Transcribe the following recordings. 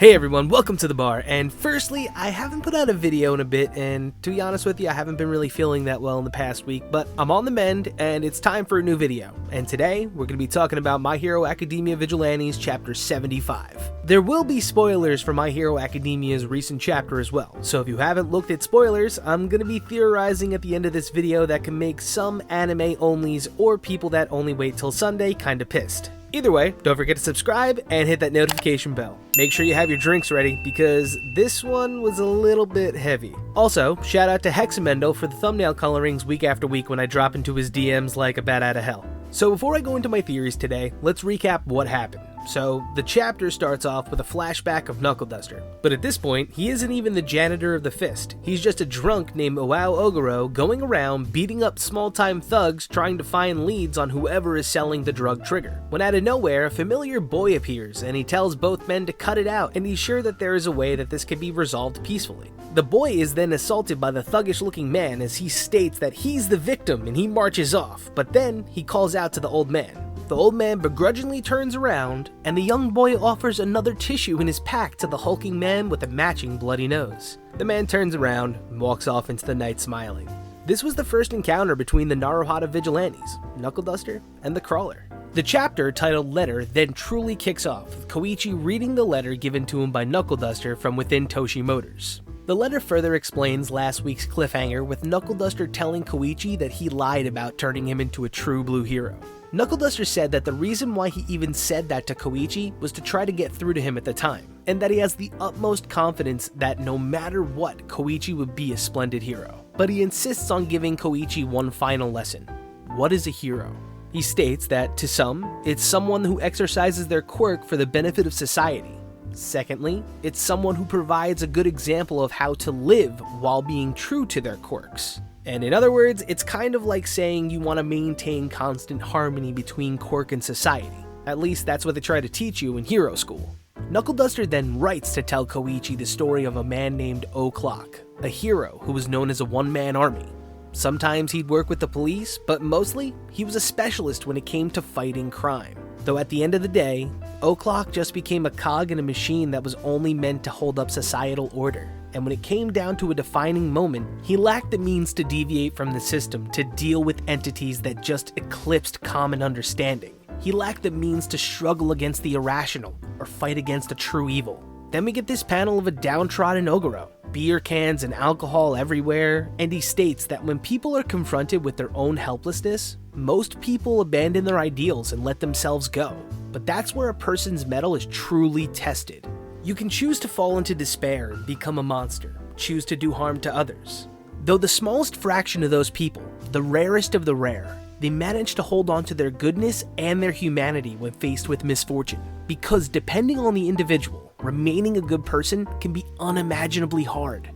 Hey everyone, welcome to the bar, and firstly, I haven't put out a video in a bit, and to be honest with you, I haven't been really feeling that well in the past week, but I'm on the mend, and it's time for a new video. And today, we're going to be talking about My Hero Academia Vigilantes Chapter 75. There will be spoilers for My Hero Academia's recent chapter as well, so if you haven't looked at spoilers, I'm going to be theorizing at the end of this video that can make some anime-onlys or people that only wait till Sunday kinda pissed. Either way, don't forget to subscribe and hit that notification bell. Make sure you have your drinks ready because this one was a little bit heavy. Also, shout out to Hexamendo for the thumbnail colorings week after week when I drop into his DMs like a bat out of hell. So before I go into my theories today, let's recap what happened. So, the chapter starts off with a flashback of Knuckleduster, but at this point, he isn't even the janitor of the Fist. He's just a drunk named Oao Ogoro going around beating up small-time thugs trying to find leads on whoever is selling the drug Trigger. When out of nowhere, a familiar boy appears, and he tells both men to cut it out, and he's sure that there is a way that this can be resolved peacefully. The boy is then assaulted by the thuggish-looking man as he states that he's the victim and he marches off, but then he calls out to the old man. The old man begrudgingly turns around, and the young boy offers another tissue in his pack to the hulking man with a matching bloody nose. The man turns around and walks off into the night smiling. This was the first encounter between the Naruhata Vigilantes, Knuckleduster, and the Crawler. The chapter, titled Letter, then truly kicks off, with Koichi reading the letter given to him by Knuckleduster from within Toshi Motors. The letter further explains last week's cliffhanger with Knuckleduster telling Koichi that he lied about turning him into a true blue hero. Knuckleduster said that the reason why he even said that to Koichi was to try to get through to him at the time, and that he has the utmost confidence that no matter what, Koichi would be a splendid hero. But he insists on giving Koichi one final lesson. What is a hero? He states that, to some, it's someone who exercises their quirk for the benefit of society. Secondly, it's someone who provides a good example of how to live while being true to their quirks. And in other words, it's kind of like saying you want to maintain constant harmony between quirk and society. At least that's what they try to teach you in hero school. Knuckleduster then writes to tell Koichi the story of a man named O'Clock, a hero who was known as a one-man army. Sometimes he'd work with the police, but mostly, he was a specialist when it came to fighting crime. Though at the end of the day, O'Clock just became a cog in a machine that was only meant to hold up societal order. And when it came down to a defining moment, he lacked the means to deviate from the system to deal with entities that just eclipsed common understanding. He lacked the means to struggle against the irrational or fight against a true evil. Then we get this panel of a downtrodden Ogoro, beer cans and alcohol everywhere, and he states that when people are confronted with their own helplessness, most people abandon their ideals and let themselves go. But that's where a person's mettle is truly tested. You can choose to fall into despair and become a monster, choose to do harm to others. Though the smallest fraction of those people, the rarest of the rare, they manage to hold on to their goodness and their humanity when faced with misfortune. Because depending on the individual, remaining a good person can be unimaginably hard.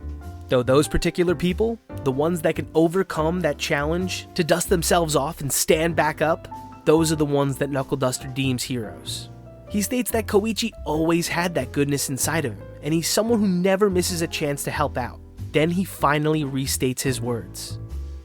Though those particular people, the ones that can overcome that challenge to dust themselves off and stand back up, those are the ones that Knuckleduster deems heroes. He states that Koichi always had that goodness inside of him, and he's someone who never misses a chance to help out. Then he finally restates his words.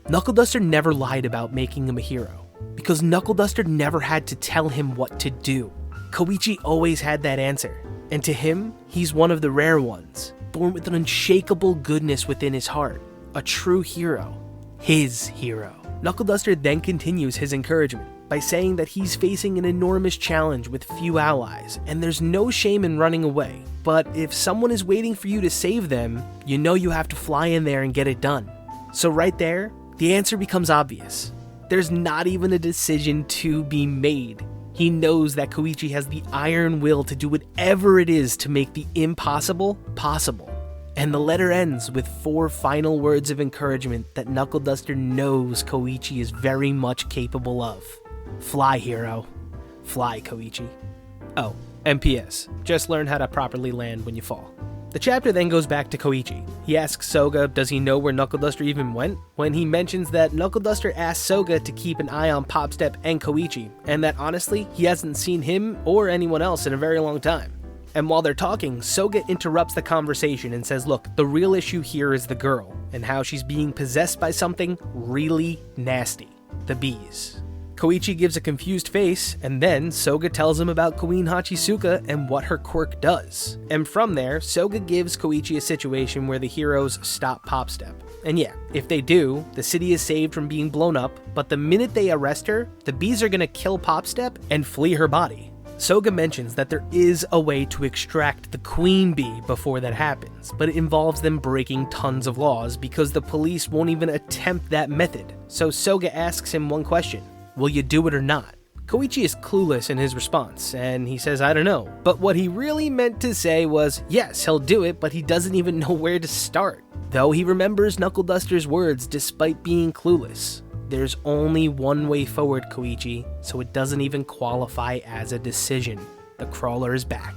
Knuckleduster never lied about making him a hero, because Knuckleduster never had to tell him what to do. Koichi always had that answer, and to him, he's one of the rare ones, born with an unshakable goodness within his heart, a true hero, his hero. Knuckleduster then continues his encouragement by saying that he's facing an enormous challenge with few allies, and there's no shame in running away. But if someone is waiting for you to save them, you know you have to fly in there and get it done. So right there, the answer becomes obvious. There's not even a decision to be made. He knows that Koichi has the iron will to do whatever it is to make the impossible possible. And the letter ends with 4 final words of encouragement that Knuckleduster knows Koichi is very much capable of. Fly, hero. Fly, Koichi. Oh, and PS, just learn how to properly land when you fall. The chapter then goes back to Koichi. He asks Soga does he know where Knuckleduster even went, when he mentions that Knuckleduster asked Soga to keep an eye on Popstep and Koichi, and that honestly, he hasn't seen him or anyone else in a very long time. And while they're talking, Soga interrupts the conversation and says, look, the real issue here is the girl, and how she's being possessed by something really nasty. The bees. Koichi gives a confused face, and then Soga tells him about Queen Hachisuka and what her quirk does. And from there, Soga gives Koichi a situation where the heroes stop Popstep. And yeah, if they do, the city is saved from being blown up, but the minute they arrest her, the bees are gonna kill Popstep and flee her body. Soga mentions that there is a way to extract the queen bee before that happens, but it involves them breaking tons of laws because the police won't even attempt that method. So Soga asks him one question: will you do it or not? Koichi is clueless in his response, and he says, I don't know. But what he really meant to say was, yes, he'll do it, but he doesn't even know where to start. Though he remembers Knuckleduster's words despite being clueless. There's only one way forward, Koichi, so it doesn't even qualify as a decision. The crawler is back.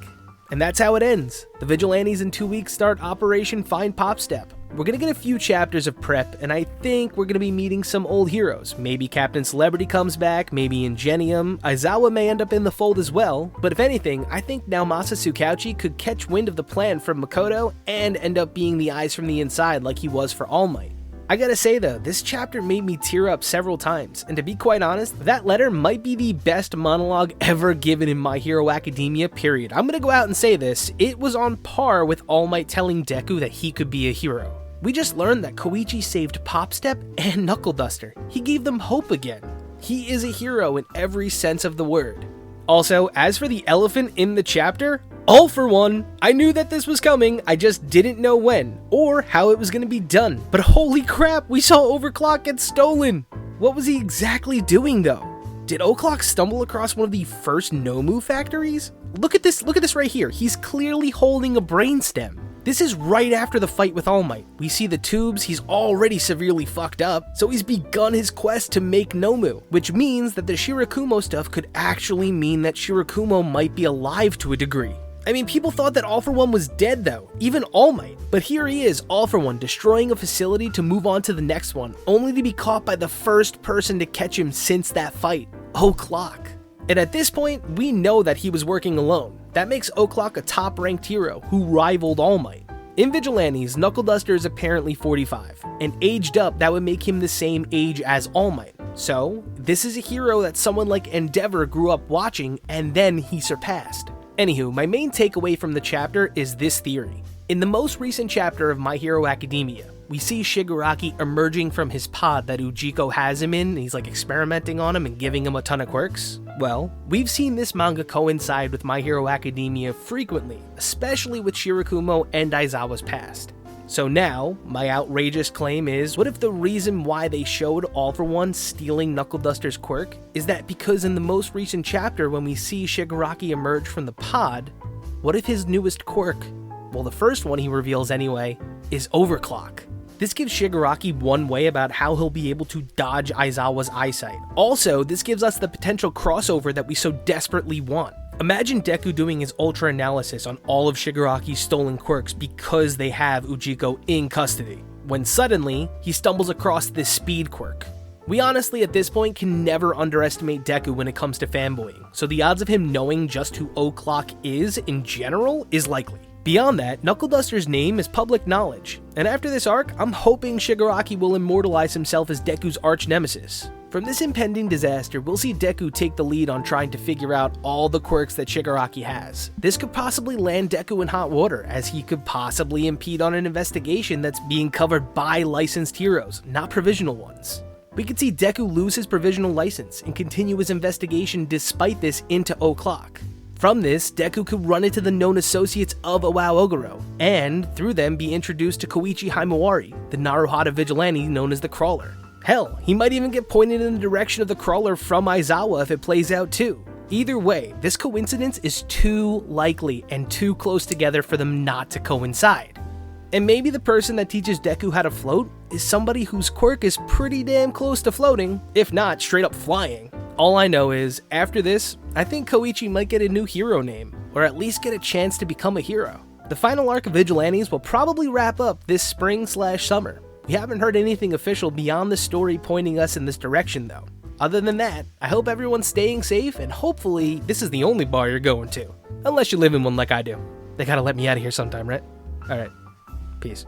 And that's how it ends. The Vigilantes in 2 weeks start Operation Find Popstep. We're gonna get a few chapters of prep, and I think we're gonna be meeting some old heroes. Maybe Captain Celebrity comes back, maybe Ingenium. Aizawa may end up in the fold as well, but if anything, I think Naomasa Tsukauchi could catch wind of the plan from Makoto and end up being the eyes from the inside like he was for All Might. I gotta say though, this chapter made me tear up several times, and to be quite honest, that letter might be the best monologue ever given in My Hero Academia, period. I'm gonna go out and say this, it was on par with All Might telling Deku that he could be a hero. We just learned that Koichi saved Popstep and Knuckleduster. He gave them hope again. He is a hero in every sense of the word. Also, as for the elephant in the chapter, all for one, I knew that this was coming, I just didn't know when, or how it was going to be done. But holy crap, we saw Overclock get stolen! What was he exactly doing though? Did O'Clock stumble across one of the first Nomu factories? Look at this right here, he's clearly holding a brainstem. This is right after the fight with All Might. We see the tubes, he's already severely fucked up, so he's begun his quest to make Nomu, which means that the Shirakumo stuff could actually mean that Shirakumo might be alive to a degree. I mean, people thought that All for One was dead though, even All Might, but here he is, All for One, destroying a facility to move on to the next one, only to be caught by the first person to catch him since that fight, O'Clock. And at this point, we know that he was working alone. That makes O'Clock a top-ranked hero who rivaled All Might. In Vigilantes, Knuckleduster is apparently 45, and aged up, that would make him the same age as All Might. So, this is a hero that someone like Endeavor grew up watching, and then he surpassed. Anywho, my main takeaway from the chapter is this theory. In the most recent chapter of My Hero Academia, we see Shigaraki emerging from his pod that Ujiko has him in, and he's like experimenting on him and giving him a ton of quirks. Well, we've seen this manga coincide with My Hero Academia frequently, especially with Shirakumo and Aizawa's past. So now, my outrageous claim is, what if the reason why they showed All for One stealing Knuckleduster's quirk is that because in the most recent chapter when we see Shigaraki emerge from the pod, what if his newest quirk, well the first one he reveals anyway, is Overclock? This gives Shigaraki one way about how he'll be able to dodge Aizawa's eyesight. Also, this gives us the potential crossover that we so desperately want. Imagine Deku doing his ultra analysis on all of Shigaraki's stolen quirks because they have Ujiko in custody, when suddenly, he stumbles across this speed quirk. We honestly at this point can never underestimate Deku when it comes to fanboying, so the odds of him knowing just who O'Clock is in general is likely. Beyond that, Knuckleduster's name is public knowledge, and after this arc, I'm hoping Shigaraki will immortalize himself as Deku's arch nemesis. From this impending disaster, we'll see Deku take the lead on trying to figure out all the quirks that Shigaraki has. This could possibly land Deku in hot water, as he could possibly impede on an investigation that's being covered by licensed heroes, not provisional ones. We could see Deku lose his provisional license and continue his investigation despite this into O'Clock. From this, Deku could run into the known associates of Iwao Oguro, and through them be introduced to Koichi Himawari, the Naruhata vigilante known as the Crawler. Hell, he might even get pointed in the direction of the Crawler from Aizawa if it plays out too. Either way, this coincidence is too likely and too close together for them not to coincide. And maybe the person that teaches Deku how to float is somebody whose quirk is pretty damn close to floating, if not straight up flying. All I know is, after this, I think Koichi might get a new hero name, or at least get a chance to become a hero. The final arc of Vigilantes will probably wrap up this spring/summer. We haven't heard anything official beyond the story pointing us in this direction though. Other than that, I hope everyone's staying safe, and hopefully this is the only bar you're going to. Unless you live in one like I do. They gotta let me out of here sometime, right? Alright, peace.